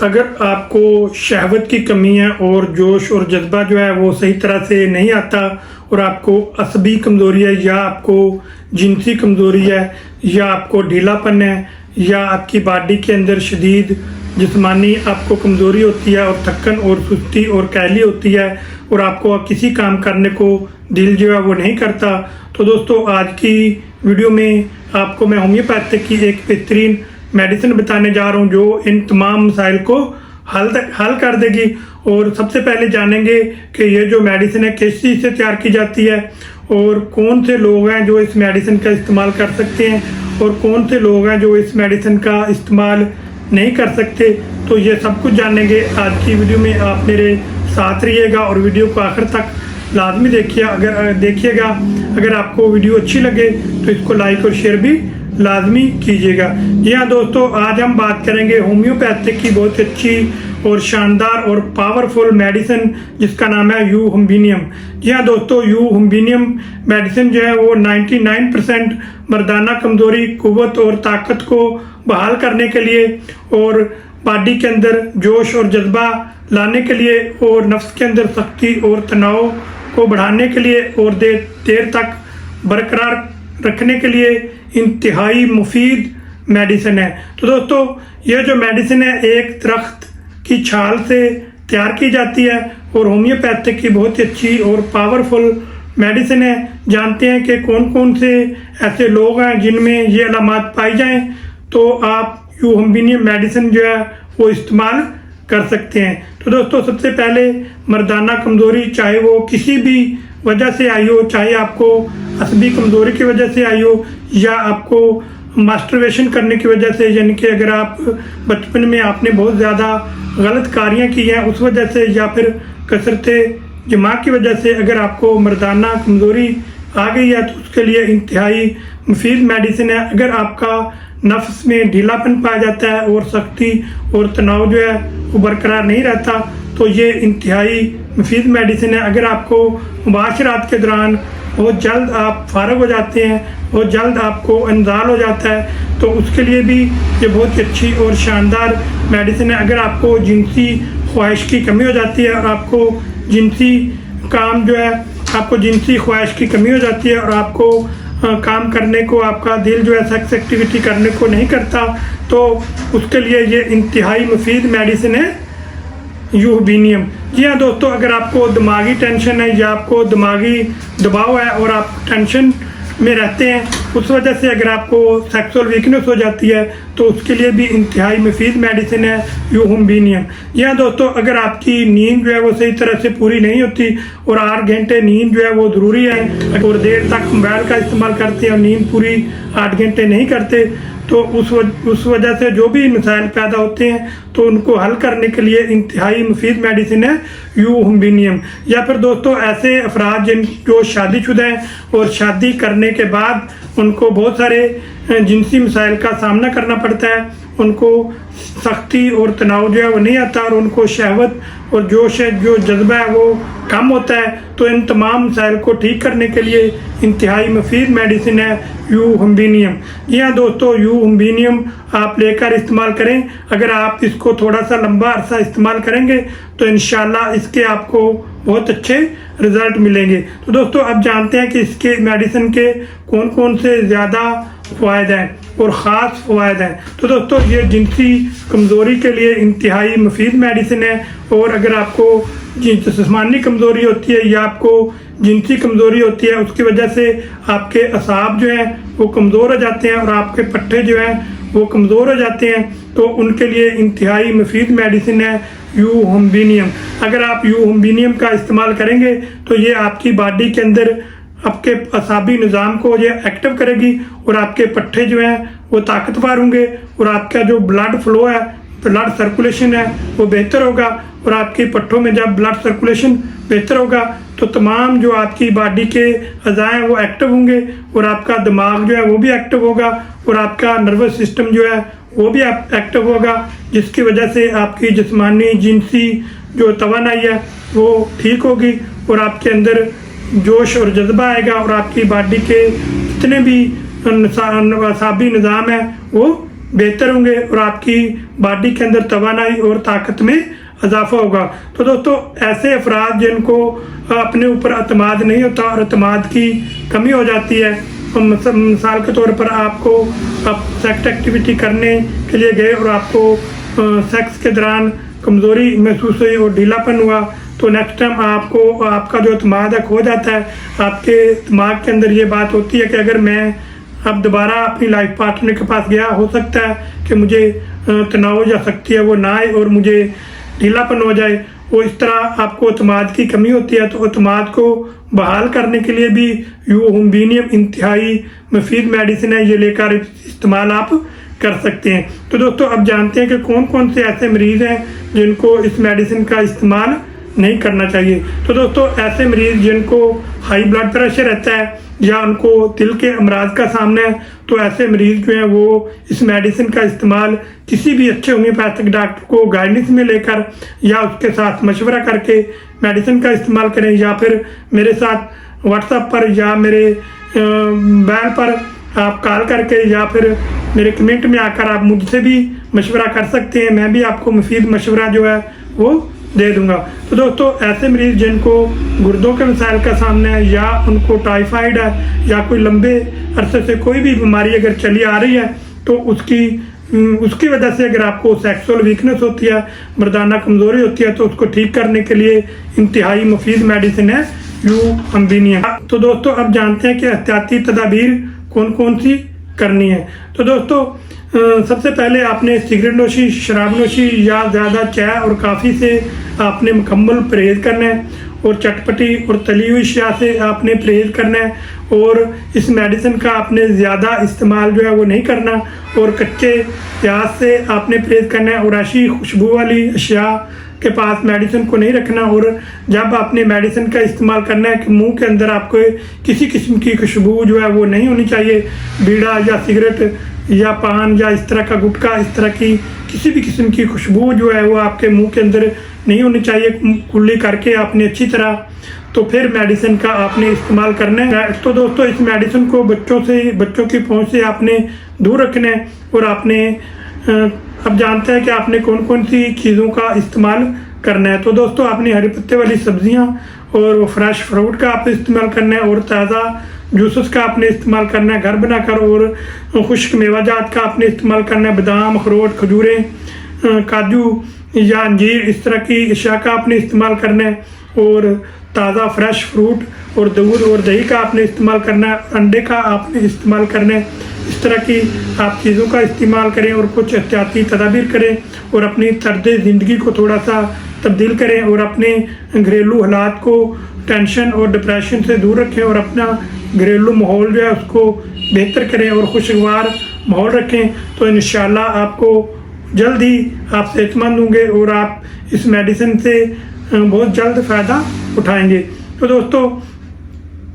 अगर आपको शहवत की कमी है और जोश और जज्बा जो है वो सही तरह से नहीं आता और आपको असबी कमज़ोरी है या आपको जिनसी कमज़ोरी है या आपको ढीलापन है या आपकी बॉडी के अंदर शदीद जिस्मानी आपको कमज़ोरी होती है और थकन और सुस्ती और कैली होती है और आपको किसी काम करने को दिल जो है वो नहीं करता, तो दोस्तों आज की वीडियो में आपको मैं होम्योपैथिक की एक बेहतरीन मेडिसिन बताने जा रहा हूँ जो इन तमाम मसाइल को हल कर देगी। और सबसे पहले जानेंगे कि ये जो मेडिसिन है किस चीज़ से तैयार की जाती है और कौन से लोग हैं जो इस मेडिसिन का इस्तेमाल कर सकते हैं और कौन से लोग हैं जो इस मेडिसिन का इस्तेमाल नहीं कर सकते। तो ये सब कुछ जानेंगे आज की वीडियो में, आप मेरे साथ रहिएगा और वीडियो को आखिर तक लाजमी देखिएगा। अगर आपको वीडियो अच्छी लगे तो इसको लाइक और शेयर भी लाजमी कीजिएगा। जी हाँ दोस्तों, आज हम बात करेंगे होम्योपैथिक की बहुत अच्छी और शानदार और पावरफुल मेडिसिन जिसका नाम है यू होम्बिनियम। जी हाँ दोस्तों, यू होम्बिनियम मेडिसिन जो है वो 99% मर्दाना कमज़ोरी, कुव्वत और ताकत को बहाल करने के लिए और बॉडी के अंदर जोश और जज्बा लाने के लिए और नफ्स के अंदर सख्ती और तनाव को बढ़ाने के लिए और देर तक बरकरार रखने के लिए इंतहाई मुफीद मेडिसिन है। तो दोस्तों, यह जो मेडिसिन है एक दरख्त की छाल से तैयार की जाती है और होम्योपैथिक की बहुत अच्छी और पावरफुल मेडिसिन है। जानते हैं कि कौन कौन से ऐसे लोग हैं जिनमें ये अलामात पाई जाएं, तो आप यू होम्बिनियम मेडिसिन जो है वो इस्तेमाल कर सकते हैं। तो दोस्तों, सबसे पहले मर्दाना कमज़ोरी, चाहे वो किसी भी वजह से आई हो, चाहे आपको असबी कमज़ोरी की वजह से आई हो या आपको मास्टरबेशन करने की वजह से, यानी कि अगर आप बचपन में आपने बहुत ज़्यादा गलत कार्यां की हैं उस वजह से, या फिर कसरत जमा की वजह से अगर आपको मर्दाना कमज़ोरी आ गई है, तो उसके लिए इंतहाई मुफीद मेडिसिन है। अगर आपका नफ्स में ढीलापन पाया जाता है और सख्ती और तनाव जो है वो बरकरार नहीं रहता, तो ये इंतहाई मुफीद मेडिसिन है। अगर आपको मुबाशरात के दौरान बहुत जल्द आप फारग हो जाते हैं, बहुत जल्द आपको इंजाल हो जाता है, तो उसके लिए भी ये बहुत अच्छी और शानदार मेडिसिन है। अगर आपको जिनसी ख्वाहिश की कमी हो जाती है और आपको जिनसी काम जो है, आपको जिनसी ख्वाहिश की कमी हो जाती है और आपको काम करने को, आपका दिल जो है सेक्स एक्टिविटी करने को नहीं करता, तो उसके लिए ये इंतहाई मुफीद मेडिसिन है यू होम्बिनियम। जी हाँ दोस्तों, अगर आपको दिमागी टेंशन है या आपको दिमागी दबाव है और आप टेंशन में रहते हैं, उस वजह से अगर आपको सेक्सुअल वीकनेस हो जाती है, तो उसके लिए भी इंतहाई मुफीद मेडिसिन है यू होम्बिनियम। जी हाँ दोस्तों, अगर आपकी नींद जो है वो सही तरह से पूरी नहीं होती और 8 घंटे नींद जो है वो ज़रूरी है और देर तक मोबाइल का इस्तेमाल करते हैं और नींद पूरी 8 घंटे नहीं करते, तो उस वजह से जो भी मसाइल पैदा होते हैं तो उनको हल करने के लिए इंतहाई मुफीद मेडिसिन है यू होम्बिनियम। या फिर दोस्तों, ऐसे अफराद जो शादीशुदा हैं और शादी करने के बाद उनको बहुत सारे जिनसी मसाइल का सामना करना पड़ता है, उनको सख्ती और तनाव जो है वो नहीं आता और उनको शहवत और जोश है, जो जज्बा है वो कम होता है, तो इन तमाम मसाइल को ठीक करने के लिए इंतहाई मुफीद मेडिसिन है यू होम्बिनियम। जी हाँ दोस्तों, यू होम्बिनियम आप लेकर इस्तेमाल करें। अगर आप इसको थोड़ा सा लंबा अरसा इस्तेमाल करेंगे तो इंशाल्लाह इसके आपको बहुत अच्छे रिजल्ट मिलेंगे। तो दोस्तों, अब जानते हैं कि इसके मेडिसिन के कौन कौन से ज़्यादा फ़ायदे हैं और ख़ास फ़ायदे हैं। तो दोस्तों, ये जिनसी कमज़ोरी के लिए इंतहाई मुफीद मेडिसिन है और अगर आपको जिस्मानी कमज़ोरी होती है या आपको जिनसी कमज़ोरी होती है, उसकी वजह से आपके असाब जो हैं वो कमज़ोर हो जाते हैं और आपके पट्टे जो हैं वो कमज़ोर हो जाते हैं, तो उनके लिए इंतहाई मुफीद मेडिसिन है यू होम्बिनियम। अगर आप यू होम्बिनियम का इस्तेमाल करेंगे तो ये आपकी बॉडी के अंदर आपके असाबी निज़ाम को ये एक्टिव करेगी और आपके पट्टे जो हैं वो ताकतवर होंगे और आपका जो ब्लड फ्लो है, ब्लड सर्कुलेशन है वो बेहतर होगा और आपके पट्टों में जब ब्लड सर्कुलेशन बेहतर होगा तो तमाम जो आपकी बॉडी के अज़ाएँ हैं वो एक्टिव होंगे और आपका दिमाग जो है वो भी एक्टिव होगा और आपका नर्वस सिस्टम जो है वो भी एक्टिव होगा, जिसकी वजह से आपकी जिस्मानी जिनसी जो तवानाई है वो ठीक होगी और आपके अंदर जोश और जज्बा आएगा और आपकी बॉडी के जितने भी असाबी निज़ाम है वो बेहतर होंगे और आपकी बॉडी के अंदर तवानाई और ताकत में इजाफा होगा। तो दोस्तों ऐसे अफराद जिनको अपने ऊपर अतमाद नहीं होता और अतमाद की कमी हो जाती है, तो मिसाल के तौर पर आप सेक्स एक्टिविटी करने के लिए गए और आपको सेक्स के दौरान कमज़ोरी महसूस हुई और ढीलापन हुआ, तो नेक्स्ट टाइम आपको आपका जो अतमाद है खो जाता है। आपके दिमाग के अंदर ये बात होती है कि अगर मैं अब दोबारा अपनी लाइफ पार्टनर के पास गया, हो सकता है कि मुझे तनाव या शक्ति है वो ना आए और मुझे ढीलापन हो जाए। वो इस तरह आपको अतमाद की कमी होती है। तो अतमाद को बहाल करने के लिए भी यूबिनियम इंतहाई मुफीद मेडिसिन है, ये लेकर इस्तेमाल आप कर सकते हैं। तो दोस्तों अब जानते हैं कि कौन कौन से ऐसे मरीज़ हैं जिनको इस मेडिसिन का इस्तेमाल नहीं करना चाहिए। तो दोस्तों ऐसे मरीज़ जिनको हाई ब्लड प्रेशर रहता है या उनको दिल के अमराज का सामना है, तो ऐसे मरीज़ जो हैं वो इस मेडिसिन का इस्तेमाल किसी भी अच्छे होम्योपैथिक डॉक्टर को गाइडेंस में लेकर या उसके साथ मशवरा करके मेडिसिन का इस्तेमाल करें, या फिर मेरे साथ व्हाट्सएप पर या मेरे बैल पर आप कॉल करके या फिर मेरे कमेंट में आकर आप मुझसे भी मशवरा कर सकते हैं। मैं भी आपको मुफीद मशवरा जो है वो दे दूंगा। तो दोस्तों ऐसे मरीज जिनको गुर्दों के मसाइल का सामना है या उनको टाइफाइड है या कोई लंबे अरसे से कोई भी बीमारी अगर चली आ रही है, तो उसकी वजह से अगर आपको सेक्सुअल वीकनेस होती है, मर्दाना कमज़ोरी होती है, तो उसको ठीक करने के लिए इंतहाई मुफीद मेडिसिन है यूबिनियम। तो दोस्तों अब जानते हैं कि एहतियाती तदाबीर कौन कौन सी करनी है। तो दोस्तों सबसे पहले आपने सिगरेट नोशी, शराब नोशी या ज़्यादा चाय और काफ़ी से आपने मुकम्मल परहेज़ करना है और चटपटी और तली हुई अशिया से आपने परहेज़ करना है और इस मेडिसिन का आपने ज़्यादा इस्तेमाल जो है वो नहीं करना और कच्चे प्याज से आपने परहेज़ करना है और ऐसी खुशबू वाली अशिया के पास मेडिसिन को नहीं रखना। और जब आपने मेडिसिन का इस्तेमाल करना है कि मुंह के अंदर आपको किसी किस्म की खुशबू जो है वो नहीं होनी चाहिए। बीड़ा या सिगरेट या पान या इस तरह का गुटखा, इस तरह की किसी भी किस्म की खुशबू जो है वो आपके मुंह के अंदर नहीं होनी चाहिए। कुल्ली करके आपने अच्छी तरह तो फिर मेडिसिन का आपने इस्तेमाल करना है। तो दोस्तों इस मेडिसिन को बच्चों की पहुंच से आपने दूर रखना है और आपने अब जानते हैं कि आपने कौन कौन सी चीज़ों का इस्तेमाल करना है। तो दोस्तों आपने हरे पत्ते वाली सब्जियां और फ्रेश फ्रूट का आप इस्तेमाल करना है और ताज़ा जूसेस का आपने इस्तेमाल करना है घर बनाकर, और खुश्क मेवाजात का आपने इस्तेमाल करना है, बादाम, अखरोट, खजूरें, काजू या अंजीर, इस तरह की अशिया का आपने इस्तेमाल करना है और ताज़ा फ्रेश फ्रूट और दूध और दही का आपने इस्तेमाल करना है, अंडे का आपने इस्तेमाल करना है। इस तरह की आप चीज़ों का इस्तेमाल करें और कुछ एहतियाती तदाबीर करें और अपनी तर्ज ज़िंदगी को थोड़ा सा तब्दील करें और अपने घरेलू हालात को टेंशन और डिप्रेशन से दूर रखें और अपना घरेलू माहौल जो है उसको बेहतर करें और खुशगवार माहौल रखें। तो इंशाल्लाह आपको जल्द ही आप सेहतमंद होंगे और आप इस मेडिसिन से बहुत जल्द फ़ायदा उठाएंगे। तो दोस्तों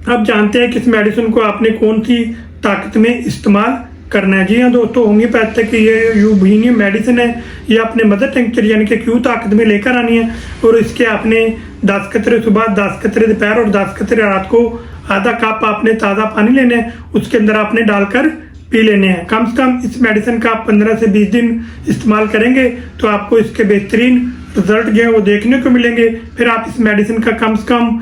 अब जानते हैं कि इस मेडिसिन को आपने कौन सी ताकत में इस्तेमाल करना है। जी हाँ दोस्तों, होम्योपैथिक ये यूबिनियम मेडिसिन है, ये अपने मदर टिंक्चर यानी कि क्यू ताकत में लेकर आनी है और इसके आपने 10 कतरे सुबह, 10 कतरे दोपहर और 10 कतरे रात को आधा कप आपने ताज़ा पानी लेना है, उसके अंदर आपने डालकर पी लेने हैं। कम से कम इस मेडिसिन का आप 15 से 20 दिन इस्तेमाल करेंगे तो आपको इसके बेहतरीन रिजल्ट जो है वो देखने को मिलेंगे। फिर आप इस मेडिसिन का कम से कम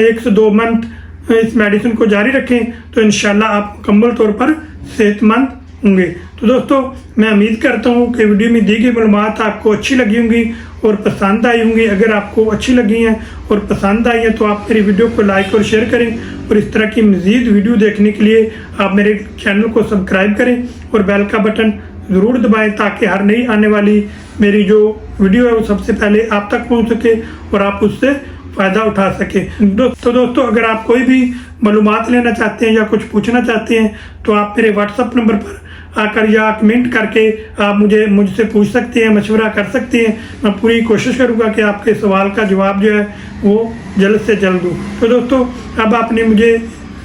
1 से 2 मंथ इस मेडिसिन को जारी रखें तो इंशाल्लाह आप मुकम्मल तौर पर सेहतमंद होंगे। तो दोस्तों मैं उम्मीद करता हूँ कि वीडियो में दी गई मालूमात आपको अच्छी लगी होंगी और पसंद आई होंगी। अगर आपको अच्छी लगी हैं और पसंद आई है तो आप मेरी वीडियो को लाइक और शेयर करें और इस तरह की मज़ीद वीडियो देखने के लिए आप मेरे चैनल को सब्सक्राइब करें और बेल का बटन ज़रूर दबाएं ताकि हर नई आने वाली मेरी जो वीडियो है वो सबसे पहले आप तक पहुँच सके और आप उससे फ़ायदा उठा सके। तो दोस्तों अगर आप कोई भी मालूमात लेना चाहते हैं या कुछ पूछना चाहते हैं तो आप मेरे व्हाट्सएप नंबर पर आकर या कमेंट करके आप मुझसे पूछ सकते हैं, मशवरा कर सकते हैं। मैं पूरी कोशिश करूंगा कि आपके सवाल का जवाब जो है वो जल्द से जल्द दूँ। तो दोस्तों अब आपने मुझे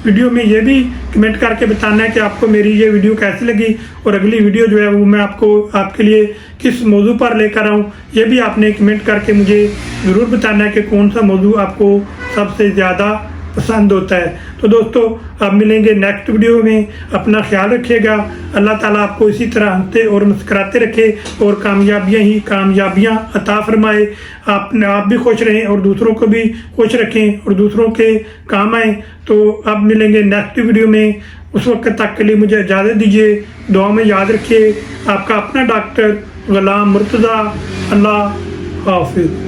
वीडियो में ये भी कमेंट करके बताना है कि आपको मेरी ये वीडियो कैसी लगी और अगली वीडियो जो है वो मैं आपके लिए किस मौजू पर लेकर आऊँ, ये भी आपने कमेंट करके मुझे ज़रूर बताना है कि कौन सा मौजू आपको सबसे ज़्यादा पसंद होता है। तो तो दोस्तों अब मिलेंगे नेक्स्ट वीडियो में। अपना ख्याल रखिएगा। अल्लाह ताला आपको इसी तरह हंसते और मुस्कुराते रखे और कामयाबियाँ ही कामयाबियाँ अता फरमाए। आप भी खुश रहें और दूसरों को भी खुश रखें और दूसरों के काम आएँ। तो अब मिलेंगे नेक्स्ट वीडियो में। उस वक्त तक के लिए मुझे इजाज़त दीजिए। दुआ में याद रखिए। आपका अपना डॉक्टर गुलाम मुर्तज़ा। अल्लाह हाफिज़।